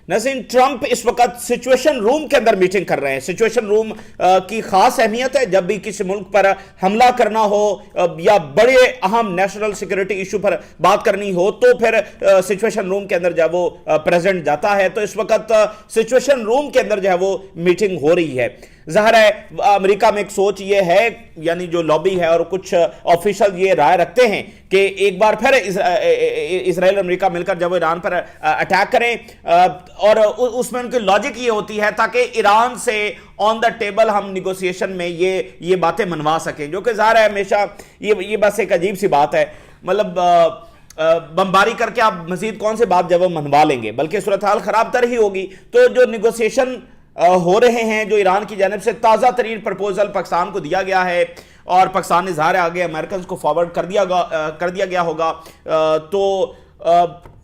ناظرین، ٹرمپ اس وقت سچویشن روم کے اندر میٹنگ کر رہے ہیں۔ سچویشن روم کی خاص اہمیت ہے جب بھی کسی ملک پر حملہ کرنا ہو یا بڑے اہم نیشنل سیکورٹی ایشو پر بات کرنی ہو تو پھر سچویشن روم کے اندر جب وہ پریزیڈنٹ جاتا ہے، تو اس وقت سچویشن روم کے اندر جو ہے وہ میٹنگ ہو رہی ہے۔ ظاہر ہے امریکہ میں ایک سوچ یہ ہے، یعنی جو لابی ہے اور کچھ آفیشل یہ رائے رکھتے ہیں کہ ایک بار پھر اسرائیل اور امریکہ مل کر جب وہ ایران پر اٹیک کریں، اور اس میں ان کی لاجک یہ ہوتی ہے تاکہ ایران سے آن دا ٹیبل ہم نیگوسیشن میں یہ باتیں منوا سکیں، جو کہ ظاہر ہے ہمیشہ یہ بس ایک عجیب سی بات ہے۔ مطلب بمباری کر کے آپ مزید کون سے بات جب وہ منوا لیں گے، بلکہ صورتحال خراب تر ہی ہوگی۔ تو جو نیگوسیشن ہو رہے ہیں، جو ایران کی جانب سے تازہ ترین پرپوزل پاکستان کو دیا گیا ہے اور پاکستان نے ظاہر آگے امریکنز کو فارورڈ کر دیا گیا ہوگا، تو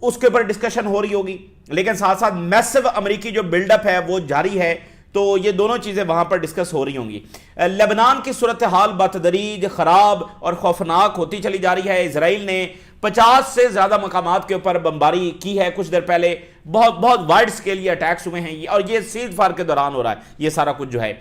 اس کے اوپر ڈسکشن ہو رہی ہوگی، لیکن ساتھ ساتھ میسو امریکی جو بلڈ اپ ہے وہ جاری ہے، تو یہ دونوں چیزیں وہاں پر ڈسکس ہو رہی ہوں گی۔ لبنان کی صورتحال بتدریج خراب اور خوفناک ہوتی چلی جا رہی ہے۔ اسرائیل نے 50 سے زیادہ مقامات کے اوپر بمباری کی ہے کچھ دیر پہلے، بہت وائڈ سکیل یہ اٹیکس ہوئے ہیں، اور یہ سیز فائر کے دوران ہو رہا ہے یہ سارا کچھ جو ہے۔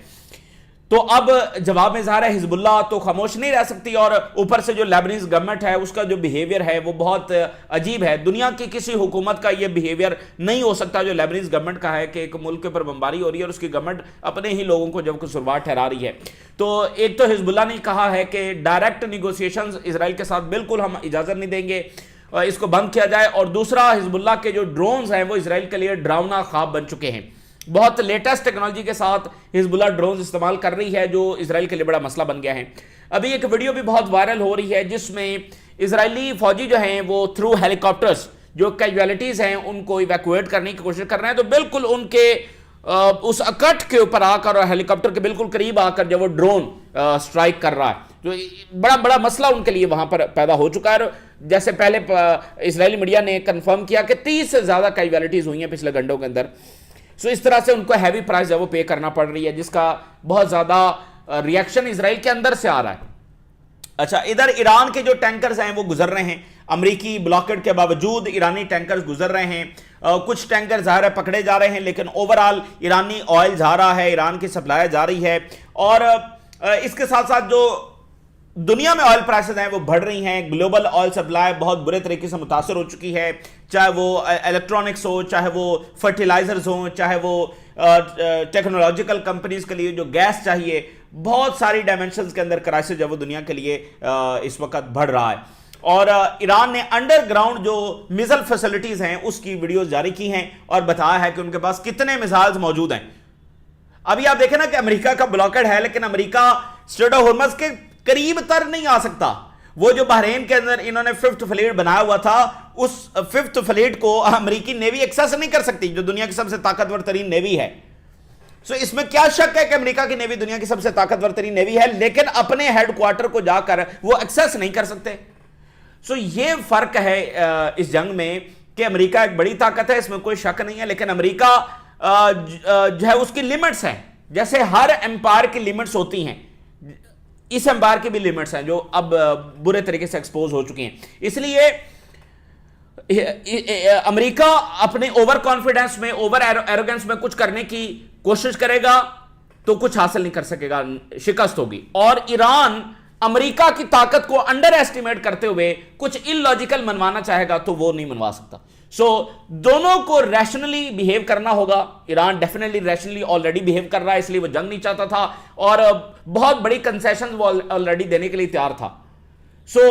تو اب جواب میں ظاہر ہے حزب اللہ تو خاموش نہیں رہ سکتی، اور اوپر سے جو لیبنیز گورنمنٹ ہے اس کا جو بیہیویئر ہے وہ بہت عجیب ہے۔ دنیا کی کسی حکومت کا یہ بیہیویئر نہیں ہو سکتا جو لیبنیز گورنمنٹ کا ہے، کہ ایک ملک کے پر بمباری ہو رہی ہے اور اس کی گورنمنٹ اپنے ہی لوگوں کو جب قصوروار ٹھہرا رہی ہے۔ تو ایک تو حزب اللہ نے کہا ہے کہ ڈائریکٹ نیگوسیشنز اسرائیل کے ساتھ بالکل ہم اجازت نہیں دیں گے، اس کو بند کیا جائے، اور دوسرا حزب اللہ کے جو ڈرونز ہیں وہ اسرائیل کے لیے ڈراؤنا خواب بن چکے ہیں۔ بہت لیٹسٹ ٹیکنالوجی کے ساتھ حزب اللہ ڈرونز استعمال کر رہی ہے، جو اسرائیل کے لیے بڑا مسئلہ بن گیا ہے۔ ابھی ایک ویڈیو بھی بہت وائرل ہو رہی ہے جس میں اسرائیلی فوجی جو ہیں وہ تھرو ہیلی کاپٹرز جو کیجویلٹیز ہیں ان کو ایویکویٹ کرنے کی کوشش کر رہے ہیں، تو بالکل ان کے اس اکٹ کے اوپر آ کر اور ہیلی کاپٹر کے بالکل قریب آ کر جب وہ ڈرون سٹرائک کر رہا ہے، تو بڑا مسئلہ ان کے لیے وہاں پر پیدا ہو چکا ہے۔ جیسے پہلے اسرائیلی میڈیا نے کنفرم کیا کہ 30 سے زیادہ کیجویلٹیز ہوئی ہیں پچھلے گھنٹوں کے اندر، سو اس طرح سے ان کو ہیوی پرائز ہے وہ پے کرنا پڑ رہی ہے، جس کا بہت زیادہ ریاکشن اسرائیل کے اندر سے آ رہا ہے۔ اچھا، ادھر ایران کے جو ٹینکرز ہیں وہ گزر رہے ہیں، امریکی بلاکڈ کے باوجود ایرانی ٹینکرز گزر رہے ہیں، کچھ ٹینکر ظاہر ہے پکڑے جا رہے ہیں، لیکن اوورآل ایرانی آئل جا رہا ہے، ایران کی سپلائی جا رہی ہے، اور اس کے ساتھ ساتھ جو دنیا میں آئل پرائسز ہیں وہ بڑھ رہی ہیں۔ گلوبل آئل سپلائی بہت برے طریقے سے متاثر ہو چکی ہے، چاہے وہ الیکٹرانکس ہو، چاہے وہ فرٹیلائزرز ہوں، چاہے وہ ٹیکنالوجیکل کمپنیز کے لیے جو گیس چاہیے، بہت ساری ڈائمنشنز کے اندر کرائسس جو وہ دنیا کے لیے اس وقت بڑھ رہا ہے۔ اور ایران نے انڈر گراؤنڈ جو میزائل فیسلٹیز ہیں اس کی ویڈیوز جاری کی ہیں اور بتایا ہے کہ ان کے پاس کتنے میزائلز موجود ہیں۔ ابھی آپ دیکھیں نا کہ امریکہ کا بلاکڈ ہے، لیکن امریکہ اسٹریٹ آف ہارمز کے قریب تر نہیں آ سکتا۔ وہ جو بحرین کے اندر انہوں نے 5th فلیٹ بنایا ہوا تھا، اس 5th فلیٹ کو امریکی نیوی ایکسس نہیں کر سکتی، جو دنیا کی سب سے طاقتور ترین نیوی ہے۔ سو اس میں کیا شک ہے کہ امریکہ کی نیوی دنیا کی سب سے طاقتور ترین نیوی ہے، لیکن اپنے ہیڈ کوارٹر کو جا کر وہ ایکسس نہیں کر سکتے۔ سو یہ فرق ہے اس جنگ میں کہ امریکہ ایک بڑی طاقت ہے، اس میں کوئی شک نہیں ہے، لیکن امریکہ جو ہے اس کی لیمٹس ہیں، جیسے ہر امپائر کی لیمٹس ہوتی ہیں، اس امپائر کی بھی لیمٹس ہیں جو اب برے طریقے سے ایکسپوز ہو چکی ہیں۔ اس لیے امریکہ اپنے اوور کانفیڈنس میں، اوور ایروگنس میں کچھ کرنے کی کوشش کرے گا تو کچھ حاصل نہیں کر سکے گا، شکست ہوگی۔ اور ایران امریکہ کی طاقت کو انڈر ایسٹیمیٹ کرتے ہوئے کچھ ان لاجیکل منوانا چاہے گا تو وہ نہیں منوا سکتا۔ سو دونوں کو ریشنلی بیہیو کرنا ہوگا۔ Iran definitely rationally already behave کر رہا ہے، اس لیے وہ جنگ نہیں چاہتا تھا، اور بہت بڑی کنسیشن وہ آلریڈی دینے کے لیے تیار تھا۔ سو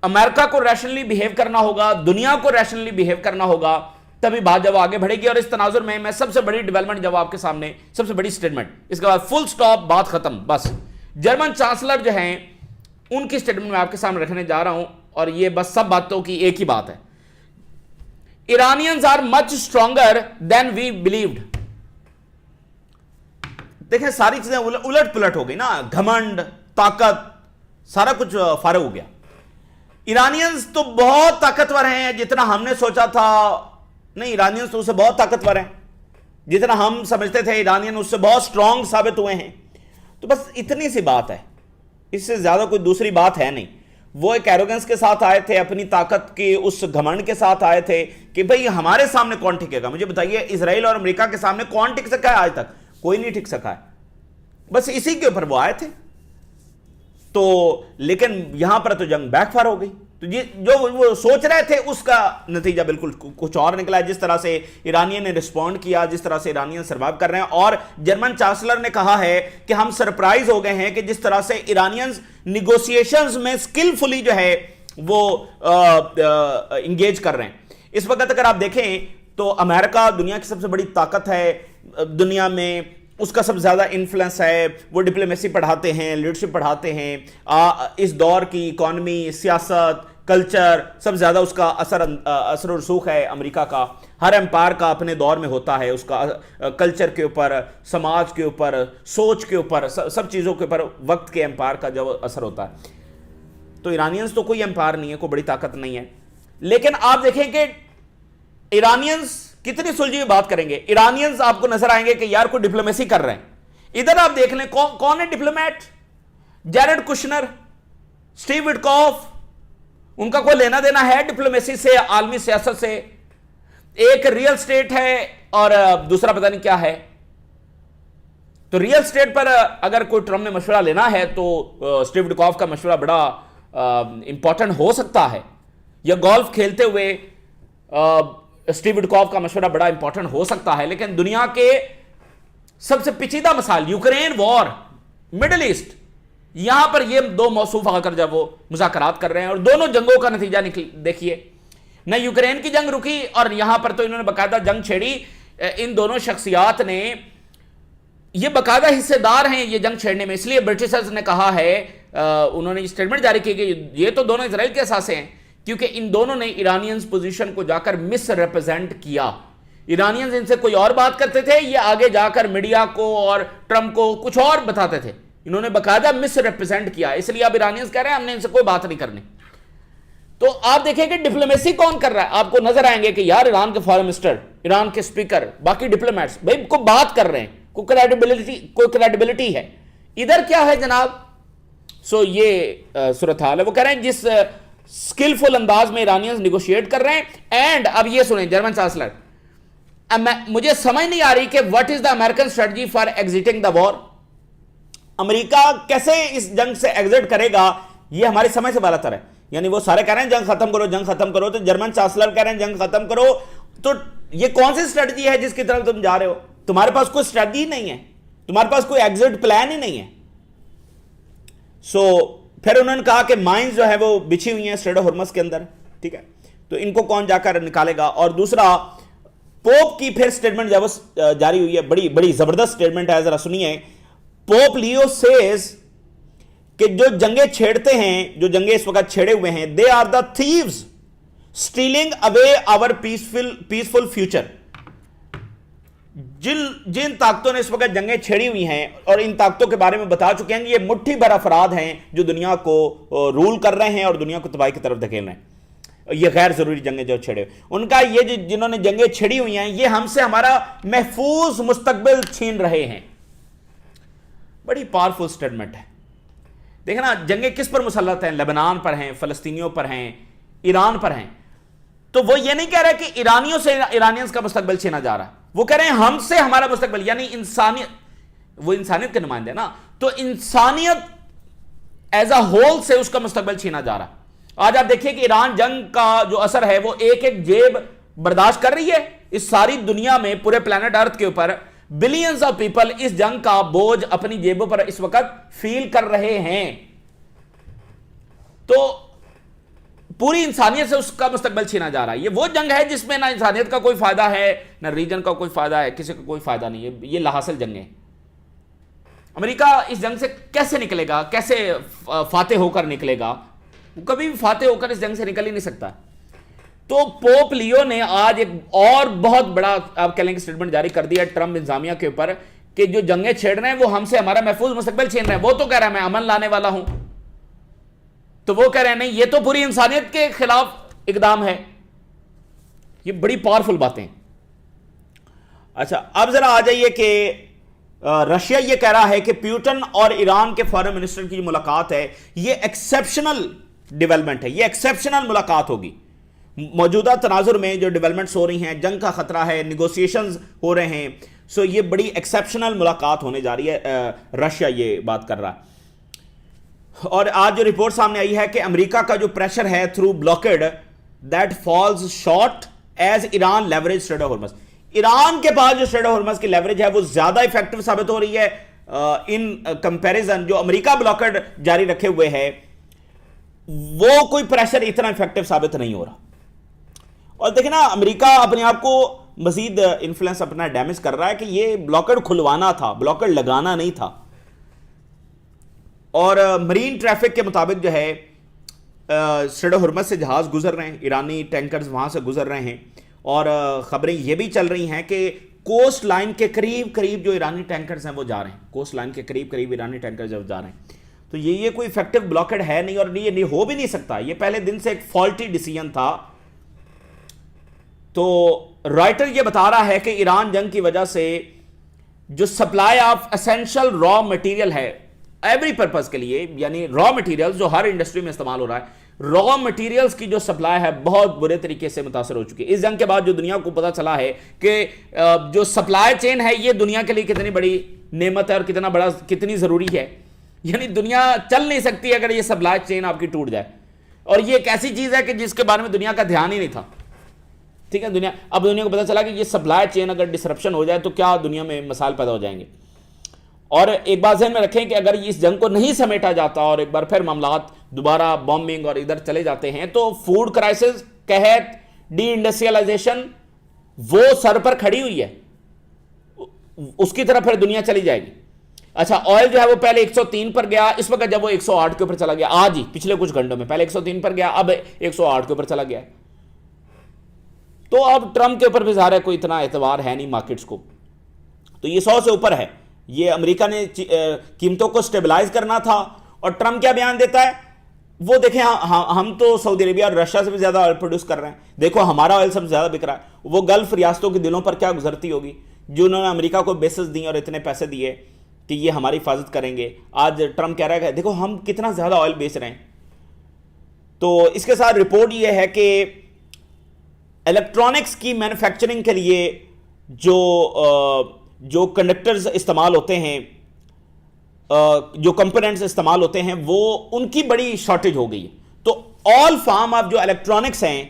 امریکہ کو ریشنلی بیہیو کرنا ہوگا، دنیا کو ریشنلی بیہیو کرنا ہوگا، تبھی بات جب آگے بڑھے گی۔ اور اس تناظر میں سب سے بڑی ڈیولپمنٹ جب آپ کے سامنے، سب سے بڑی سٹیٹمنٹ، اس کے بعد فل سٹاپ، بات ختم، بس جرمن چانسلر جو ہیں ان کی سٹیٹمنٹ میں آپ کے سامنے رکھنے جا رہا ہوں، اور یہ بس سب باتوں کی ایک ہی بات ہے۔ Iranians are much stronger than we believed۔ دیکھیں ساری چیزیں الٹ پلٹ ہو گئی نا، گھمنڈ، طاقت، سارا کچھ فارغ ہو گیا۔ ایرانینز تو بہت طاقتور ہیں جتنا ہم نے سوچا تھا، نہیں، ایرانینز تو اس سے بہت طاقتور ہیں، جتنا ہم سمجھتے تھے ایرانین اس سے بہت سٹرونگ ثابت ہوئے ہیں۔ تو بس اتنی سی بات ہے، اس سے زیادہ کوئی دوسری بات ہے نہیں۔ وہ ایک ایروگنس کے ساتھ آئے تھے, اپنی طاقت کے اس گھمنڈ کے ساتھ آئے تھے کہ بھئی ہمارے سامنے کون ٹکے گا. مجھے بتائیے اسرائیل اور امریکہ کے سامنے کون ٹک سکا ہے؟ آج تک کوئی نہیں ٹک سکا ہے. بس اسی کے اوپر وہ آئے تھے. تو لیکن یہاں پر تو جنگ بیک فائر ہو گئی. تو جو وہ سوچ رہے تھے اس کا نتیجہ بالکل کچھ اور نکلا ہے. جس طرح سے ایرانین نے رسپونڈ کیا, جس طرح سے ایرانین سروائیو کر رہے ہیں, اور جرمن چانسلر نے کہا ہے کہ ہم سرپرائز ہو گئے ہیں کہ جس طرح سے ایرانینز نیگوسیشنز میں سکلفلی جو ہے وہ انگیج کر رہے ہیں. اس وقت اگر آپ دیکھیں تو امریکہ دنیا کی سب سے بڑی طاقت ہے دنیا میں, اس کا سب زیادہ انفلوئنس ہے. وہ ڈپلومیسی پڑھاتے ہیں, لیڈرشپ پڑھاتے ہیں. اس دور کی اکانومی, سیاست, کلچر, سب زیادہ اس کا اثر و رسوخ ہے امریکہ کا. ہر امپائر کا اپنے دور میں ہوتا ہے, اس کا کلچر کے اوپر, سماج کے اوپر, سوچ کے اوپر, سب چیزوں کے اوپر وقت کے امپائر کا جو اثر ہوتا ہے. تو ایرانینز تو کوئی امپائر نہیں ہے, کوئی بڑی طاقت نہیں ہے. لیکن آپ دیکھیں کہ ایرانینز کتنی سلجھی بات کریں گے. ایرانینز آپ کو نظر آئیں گے کہ یار کوئی ڈپلومیسی کر رہے ہیں. ادھر آپ دیکھ لیں کون ہے diplomat? Jared Kushner, Steve Witkoff. ان کا کوئی لینا دینا ہے ڈپلومیسی سے, عالمی سیاست سے؟ ایک ریئل سٹیٹ ہے اور دوسرا پتہ نہیں کیا ہے. تو ریئل سٹیٹ پر اگر کوئی ٹرمپ نے مشورہ لینا ہے تو سٹیو وٹکوف کا مشورہ بڑا امپورٹنٹ ہو سکتا ہے, یا گولف کھیلتے ہوئے سٹیو وٹکوف کا مشورہ بڑا امپورٹنٹ ہو سکتا ہے. لیکن دنیا کے سب سے پیچیدہ مسائل, یوکرین وار, مڈل ایسٹ, یہاں پر یہ دو موصوف آ کر جب وہ مذاکرات کر رہے ہیں, اور دونوں جنگوں کا نتیجہ دیکھیے. نہ یوکرین کی جنگ رکی, اور یہاں پر تو انہوں نے باقاعدہ جنگ چھیڑی. ان دونوں شخصیات نے, یہ باقاعدہ حصے دار ہیں یہ جنگ چھیڑنے میں. اس لیے برٹشرز نے کہا ہے, انہوں نے اسٹیٹمنٹ جاری کی کہ یہ تو دونوں اسرائیل کے اثاثے ہیں, کیونکہ ان دونوں نے ایرانینز پوزیشن کو جا کر مس ریپرزینٹ کیا. ایرانینز ان سے کوئی اور بات کرتے تھے, یہ آگے جا کر میڈیا کو اور ٹرمپ کو کچھ اور بتاتے تھے. انہوں نے باقاعدہ مس ریپرزینٹ کیا, اس لیے اب ایرانینز کہہ رہے ہیں ہم نے ان سے کوئی بات نہیں کرنی. تو آپ دیکھیں کہ ڈپلومیسی کون کر رہا ہے. آپ کو نظر آئیں گے کہ یار ایران کے فارن منسٹر, ایران کے اسپیکر, باقی ڈپلومیٹس بھائی کو بات کر رہے ہیں, کوئی کریڈیبلٹی ہے. ادھر کیا ہے جناب؟ سو یہ صورتحال ہے. وہ کہہ رہے ہیں جس سکلفل انداز میں ایرانینز نیگوشیٹ کر رہے ہیں. اینڈ اب یہ سنیں جرمن چانسلر, مجھے سمجھ نہیں آ رہی کہ what is the American strategy for exiting the war. امریکہ کیسے اس جنگ سے ایگزٹ کرے گا, یہ ہماری سمجھ سے بالا تر ہے. یعنی وہ سارے کہہ رہے ہیں جنگ ختم کرو, جنگ ختم کرو, تو جرمن چانسلر کہہ رہے ہیں جنگ ختم کرو. تو یہ کون سی اسٹریٹجی ہے جس کی طرف تم جا رہے ہو؟ تمہارے پاس کوئی اسٹریٹجی نہیں ہے, تمہارے پاس کوئی ایگزٹ پلان ہی نہیں ہے. سو پھر انہوں نے کہا کہ مائنز جو ہے وہ بچھی ہوئی ہیں اسٹریٹ آف ہرمز کے اندر, ٹھیک ہے, تو ان کو کون جا کر نکالے گا. اور دوسرا, پوپ کی پھر سٹیٹمنٹ جب جاری ہوئی ہے, بڑی زبردست سٹیٹمنٹ ہے, ذرا سنیے. پوپ لیو سیز کہ جو جنگیں چھیڑتے ہیں, جو جنگیں اس وقت چھیڑے ہوئے ہیں, they are the thieves stealing away our peaceful future. جن طاقتوں نے اس وقت جنگیں چھیڑی ہوئی ہیں, اور ان طاقتوں کے بارے میں بتا چکے ہیں, یہ مٹھی بھر افراد ہیں جو دنیا کو رول کر رہے ہیں اور دنیا کو تباہی کی طرف دھکیل رہے ہیں. یہ غیر ضروری جنگیں جو چھیڑے, ان کا یہ جنہوں نے جنگیں چھیڑی ہوئی ہیں, یہ ہم سے ہمارا محفوظ مستقبل چھین رہے ہیں. بڑی پاورفل سٹیٹمنٹ ہے. دیکھیں نا, جنگیں کس پر مسلط ہیں؟ لبنان پر ہیں, فلسطینیوں پر ہیں, ایران پر ہیں. تو وہ یہ نہیں کہہ رہے کہ ایرانیوں سے ایرانینز کا مستقبل چھینا جا رہا ہے, وہ کہہ رہے ہیں ہم سے ہمارا مستقبل, یعنی انسانیت, وہ انسانیت کے نمائندے نا, تو انسانیت ایز اے ہول سے اس کا مستقبل چھینا جا رہا ہے. آج آپ دیکھیے کہ ایران جنگ کا جو اثر ہے وہ ایک جیب برداشت کر رہی ہے. اس ساری دنیا میں, پورے پلانٹ ارتھ کے اوپر بلینز آف پیپل اس جنگ کا بوجھ اپنی جیبوں پر اس وقت فیل کر رہے ہیں. تو پوری انسانیت سے اس کا مستقبل چھینا جا رہا ہے. یہ وہ جنگ ہے جس میں نہ انسانیت کا کوئی فائدہ ہے, نہ ریجن کا کوئی فائدہ ہے, کسی کا کوئی فائدہ نہیں ہے. یہ لاحاصل جنگ ہے. امریکہ اس جنگ سے کیسے نکلے گا, کیسے فاتح ہو کر نکلے گا؟ وہ کبھی بھی فاتح ہو کر اس جنگ سے نکل ہی نہیں سکتا. تو پوپ لیو نے آج ایک اور بہت بڑا آپ کہہ لیں کہ اسٹیٹمنٹ جاری کر دیا ٹرمپ انتظامیہ کے اوپر کہ جو جنگیں چھیڑ رہے ہیں وہ ہم سے ہمارا محفوظ مستقبل چھین رہے ہیں. وہ تو کہہ رہا ہے میں امن لانے والا ہوں, تو وہ کہہ رہے ہیں نہیں, یہ تو پوری انسانیت کے خلاف اقدام ہے. یہ بڑی پاورفل باتیں. اچھا, اب ذرا آ جائیے کہ رشیا یہ کہہ رہا ہے کہ پیوٹن اور ایران کے فارن منسٹر کی ملاقات ہے, یہ ایکسیپشنل ڈیولپمنٹ ہے, یہ ایکسیپشنل ملاقات ہوگی. موجودہ تناظر میں جو ڈیولپمنٹس ہو رہی ہیں, جنگ کا خطرہ ہے, نیگوسیشنز ہو رہے ہیں, سو یہ بڑی ایکسیپشنل ملاقات ہونے جا رہی ہے. رشیا یہ بات کر رہا ہے. اور آج جو رپورٹ سامنے آئی ہے کہ امریکہ کا جو پریشر ہے through blocked that falls short as Iran leverage strait of Hormuz. Iran کے پاس جو اسٹریٹ آف ہارمز کی لیوریج ہے وہ زیادہ افیکٹو ثابت ہو رہی ہے ان کمپیریزن جو امریکہ بلاکڈ جاری رکھے ہوئے ہے, وہ کوئی پریشر اتنا افیکٹو ثابت نہیں ہو رہا. اور دیکھیں نا, امریکہ اپنے آپ کو مزید انفلوئنس اپنا ڈیمیج کر رہا ہے کہ یہ بلاکڈ کھلوانا تھا, بلاکڈ لگانا نہیں تھا. اور مرین ٹریفک کے مطابق جو ہے اسٹریٹ آف ہارمز سے جہاز گزر رہے ہیں, ایرانی ٹینکرز وہاں سے گزر رہے ہیں, اور خبریں یہ بھی چل رہی ہیں کہ کوسٹ لائن کے قریب قریب جو ایرانی ٹینکرز ہیں وہ جا رہے ہیں, کوسٹ لائن کے قریب قریب ایرانی ٹینکرز جا رہے ہیں. تو یہ کوئی افیکٹو بلاکڈ ہے نہیں, اور یہ نہیں ہو بھی نہیں سکتا. یہ پہلے دن سے ایک فالٹی ڈیسیژن تھا. تو رائٹر یہ بتا رہا ہے کہ ایران جنگ کی وجہ سے جو supply of essential raw material ہے ایوری پرپز کے لیے, یعنی را مٹیریل جو ہر انڈسٹری میں استعمال ہو رہا ہے, را مٹیریلز کی جو سپلائی ہے بہت برے طریقے سے متاثر ہو چکی ہے. اس جنگ کے بعد جو دنیا کو پتہ چلا ہے کہ جو سپلائی چین ہے یہ دنیا کے لیے کتنی بڑی نعمت ہے اور کتنی ضروری ہے. یعنی دنیا چل نہیں سکتی اگر یہ سپلائی چین آپ کی ٹوٹ جائے, اور یہ ایک ایسی چیز ہے کہ جس کے بارے میں دنیا کا دھیان ہی نہیں تھا. ٹھیک ہے, اب دنیا کو پتہ چلا کہ یہ سپلائی چین اگر ڈسرپشن ہو جائے تو کیا دنیا میں مسائل پیدا ہو جائیں گے. اور ایک بات ذہن میں رکھیں کہ اگر اس جنگ کو نہیں سمیٹا جاتا اور ایک بار پھر معاملات دوبارہ بومبنگ اور ادھر چلے جاتے ہیں تو فوڈ کرائسس قحط, ڈی انڈسٹریلائزیشن وہ سر پر کھڑی ہوئی ہے, اس کی طرف پھر دنیا چلی جائے گی. اچھا, آئل جو ہے وہ پہلے 103 پر گیا, اس وقت جب وہ 108 کے اوپر چلا گیا, آج ہی پچھلے کچھ گھنٹوں میں, پہلے 103 پر گیا اب 108 کے اوپر چلا گیا. تو اب ٹرمپ کے اوپر بھی ظاہر ہے کوئی اتنا اعتبار ہے نہیں مارکیٹس کو, تو یہ 100 سے اوپر ہے. یہ امریکہ نے قیمتوں کو سٹیبلائز کرنا تھا. اور ٹرمپ کیا بیان دیتا ہے وہ دیکھیں, ہم تو سعودی عربیہ اور رشیا سے بھی زیادہ آئل پروڈیوس کر رہے ہیں, دیکھو ہمارا آئل سب سے زیادہ بک رہا ہے. وہ گلف ریاستوں کے دلوں پر کیا گزرتی ہوگی جنہوں نے امریکہ کو بیسز دی اور اتنے پیسے دیے کہ یہ ہماری حفاظت کریں گے. آج ٹرمپ کہہ رہا ہے کہ دیکھو ہم کتنا زیادہ آئل بیچ رہے ہیں. تو اس کے ساتھ رپورٹ یہ ہے کہ الیکٹرانکس کی مینوفیکچرنگ کے لیے جو کنڈکٹرز استعمال ہوتے ہیں, جو کمپوننٹس استعمال ہوتے ہیں, وہ ان کی بڑی شارٹیج ہو گئی ہے. تو آل فارم آف جو الیکٹرانکس ہیں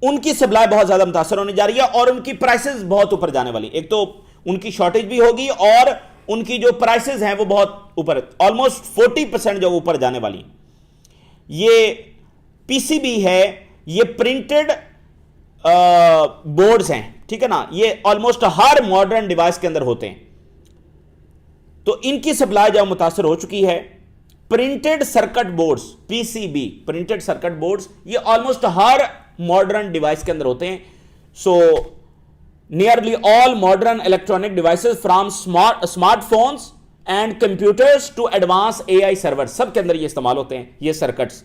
ان کی سپلائی بہت زیادہ متاثر ہونے جا رہی ہے اور ان کی پرائسز بہت اوپر جانے والی. ایک تو ان کی شارٹیج بھی ہوگی اور ان کی جو پرائسز ہیں وہ بہت اوپر, آلموسٹ 40% جو اوپر جانے والی. یہ پی سی بی ہے, یہ پرنٹڈ بورڈز ہیں, ٹھیک ہے نا, یہ آلموسٹ ہر ماڈرن ڈیوائس کے اندر ہوتے ہیں. تو ان کی سپلائی جو متاثر ہو چکی ہے. Printed circuit boards, P C B, printed circuit boards, یہ آلموسٹ ہر ماڈرن ڈیوائس کے اندر ہوتے ہیں. So nearly all modern electronic devices from smartphones and computers to advance A I server, سب کے اندر یہ استعمال ہوتے ہیں یہ سرکٹس.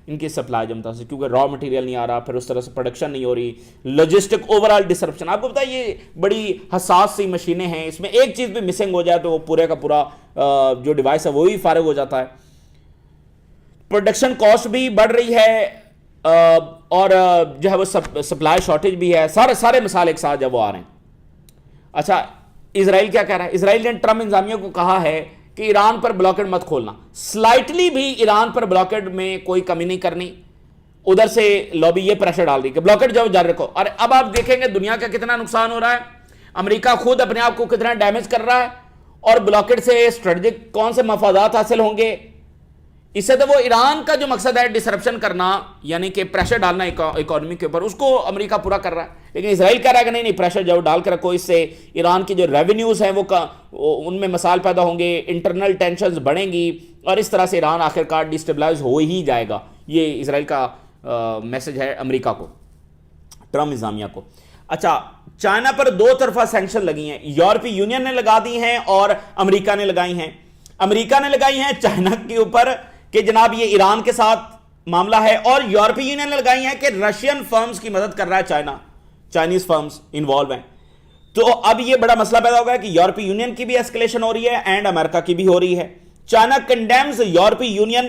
ان کی سپلائی جو متاثر, کیونکہ را مٹیریل نہیں آ رہا, پھر اس طرح سے پروڈکشن نہیں ہو رہی, لاجسٹک اوورآل ڈسرپشن. آپ کو پتا ہے یہ بڑی حساس سی مشینیں ہیں, اس میں ایک چیز بھی مسنگ ہو جائے تو وہ پورے کا پورا جو ڈیوائس ہے وہی فارغ ہو جاتا ہے. پروڈکشن کاسٹ بھی بڑھ رہی ہے اور جو ہے وہ سپلائی شارٹیج بھی ہے. سارے مسائل ایک ساتھ جب وہ آ رہے ہیں. اچھا, اسرائیل کیا کہہ رہا ہے؟ اسرائیل نے ٹرمپ انتظامیہ کو کہا ہے کہ ایران پر بلاکڈ مت کھولنا. سلائٹلی بھی ایران پر بلاکڈ میں کوئی کمی نہیں کرنی. ادھر سے لابی یہ پریشر ڈال رہی کہ بلاکڈ جاؤ جاری رکھو. اور اب آپ دیکھیں گے دنیا کا کتنا نقصان ہو رہا ہے, امریکہ خود اپنے آپ کو کتنا ڈیمیج کر رہا ہے, اور بلاکڈ سے اسٹریٹجک کون سے مفادات حاصل ہوں گے. اس سے تو وہ ایران کا جو مقصد ہے ڈسرپشن کرنا, یعنی کہ پریشر ڈالنا اکانومی کے اوپر, اس کو امریکہ پورا کر رہا ہے. لیکن اسرائیل کہہ رہا ہے کہ نہیں پریشر جاؤ ڈال کے رکھو, اس سے ایران کی جو ریونیوز ہیں وہ ان میں مسائل پیدا ہوں گے, انٹرنل ٹینشنز بڑھیں گی, اور اس طرح سے ایران آخر کار ڈسٹیبلائز ہو ہی جائے گا. یہ اسرائیل کا میسج ہے امریکہ کو, ٹرمپ انتظامیہ کو. اچھا, چائنا پر دو طرفہ سینکشن لگی ہیں, یورپی یونین نے لگا دی ہیں اور امریکہ نے لگائی ہیں. امریکہ نے لگائی ہیں چائنا کے اوپر کہ جناب یہ ایران کے ساتھ معاملہ ہے, اور یورپی یونین نے لگائی ہیں کہ رشین فرمز کی مدد کر رہا ہے چائنا, چائنیز فرمز انوالو ہیں. تو اب یہ بڑا مسئلہ پیدا ہو گیا کہ یورپی یونین کی بھی ایسکلیشن ہو رہی ہے اینڈ امریکہ کی بھی ہو رہی ہے. چائنا کنڈیمز یورپی union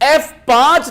F5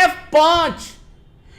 F5।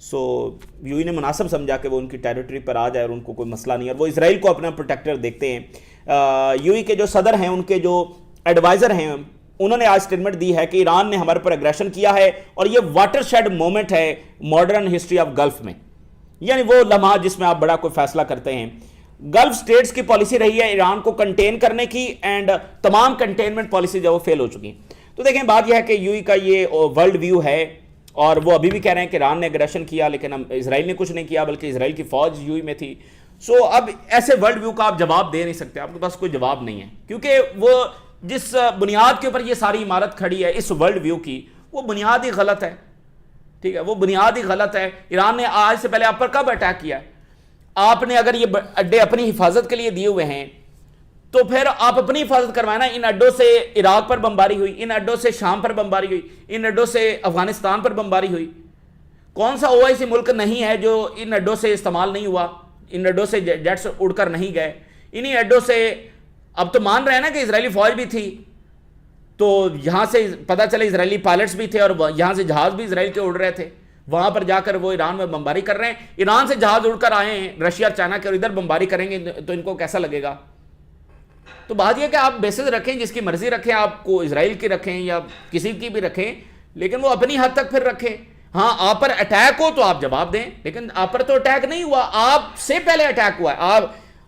So you نے مناسب سمجھا کہ وہ ان کی ٹیریٹری پر آ جائے اور ان کو کوئی مسئلہ نہیں ہے، اور وہ اسرائیل کو اپنا پروٹیکٹر دیکھتے ہیں۔ یو کے جو صدر ہیں، ان کے جو ایڈوائزر ہیں، انہوں نے آج اسٹیٹمنٹ دی ہے کہ ایران نے ہمارے پر اگریشن کیا ہے اور یہ واٹر شیڈ مومنٹ ہے ماڈرن ہسٹری آف گلف میں، یعنی وہ لمحہ جس میں آپ بڑا کوئی فیصلہ کرتے ہیں۔ گلف سٹیٹس کی پالیسی رہی ہے ایران کو کنٹین کرنے کی، اینڈ تمام کنٹینمنٹ پالیسی جو وہ فیل ہو چکی ہیں۔ تو دیکھیں بات یہ ہے کہ یو کا یہ ورلڈ ویو ہے، اور وہ ابھی بھی کہہ رہے ہیں کہ ایران نے اگریشن کیا لیکن اسرائیل نے کچھ نہیں کیا، بلکہ اسرائیل کی فوج یو میں تھی۔ سو اب ایسے ورلڈ ویو کا آپ جواب دے نہیں سکتے، آپ کے پاس کوئی جواب نہیں ہے، کیونکہ وہ جس بنیاد کے اوپر یہ ساری عمارت کھڑی ہے اس ورلڈ ویو کی، وہ بنیاد ہی غلط ہے، ٹھیک ہے، وہ بنیاد ہی غلط ہے۔ ایران نے آج سے پہلے آپ پر کب اٹیک کیا؟ آپ نے اگر یہ اڈے اپنی حفاظت کے لیے دیے ہوئے ہیں تو پھر آپ اپنی حفاظت کروائیں نا۔ ان اڈوں سے عراق پر بمباری ہوئی، ان اڈوں سے شام پر بمباری ہوئی، ان اڈوں سے افغانستان پر بمباری ہوئی۔ کون سا OIC ملک نہیں ہے جو ان اڈوں سے استعمال نہیں ہوا، ان اڈوں سے جیٹس اڑ کر نہیں گئے، انہی اڈوں سے۔ اب تو مان رہے ہیں نا کہ اسرائیلی فوج بھی تھی، تو یہاں سے پتہ چلے اسرائیلی پائلٹس بھی تھے اور یہاں سے جہاز بھی اسرائیل کے اڑ رہے تھے، وہاں پر جا کر وہ ایران میں بمباری کر رہے ہیں۔ ایران سے جہاز اڑ کر آئے ہیں رشیا اور چائنا کے، اور ادھر بمباری کریں گے تو ان کو کیسا لگے گا؟ تو بات یہ کہ آپ بیسز رکھیں، جس کی مرضی رکھیں، آپ کو اسرائیل کی رکھیں یا کسی کی بھی رکھیں، لیکن وہ اپنی حد تک پھر رکھیں۔ ہاں آپ پر اٹیک ہو تو آپ جواب دیں، لیکن آپ پر تو اٹیک نہیں ہوا، آپ سے پہلے اٹیک ہوا ہے،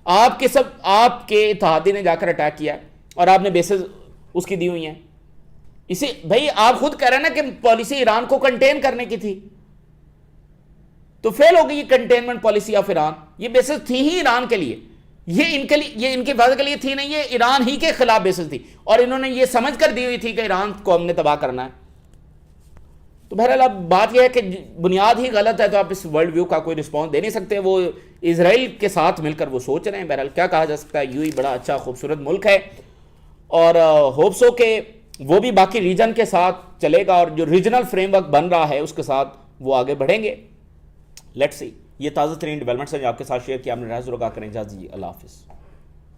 آپ کے اتحادی نے جا کر اٹیک کیا ہے اور آپ نے بیسز اس کی دی ہوئی ہیں۔ اسی بھائی آپ خود کہہ رہے ہیں نا کہ پالیسی ایران کو کنٹین کرنے کی تھی، تو فیل ہو گئی یہ کنٹینمنٹ پالیسی آف ایران۔ یہ بیسز تھی ہی ایران کے لیے، یہ ان کی حفاظت کے لیے تھی نہیں، یہ ایران ہی کے خلاف بیسز تھی، اور انہوں نے یہ سمجھ کر دی ہوئی تھی کہ ایران کو ہم نے تباہ کرنا ہے۔ تو بہرحال اب بات یہ ہے کہ بنیاد ہی غلط ہے، تو آپ اس ورلڈ ویو کا کوئی رسپانس دے نہیں سکتے۔ وہ اسرائیل کے ساتھ مل کر وہ سوچ رہے ہیں، بہرحال کیا کہا جا سکتا ہے۔ یو بڑا اچھا خوبصورت ملک ہے، اور ہوپ سو کہ وہ بھی باقی ریجن کے ساتھ چلے گا، اور جو ریجنل فریم ورک بن رہا ہے اس کے ساتھ وہ آگے بڑھیں گے۔ Let's see. یہ تازہ ترین ڈیولپمنٹس ہیں جو آپ کے ساتھ شیئر کیا ہم نے، رہا ضرور کریں۔ اجازت دیجیے، اللہ حافظ۔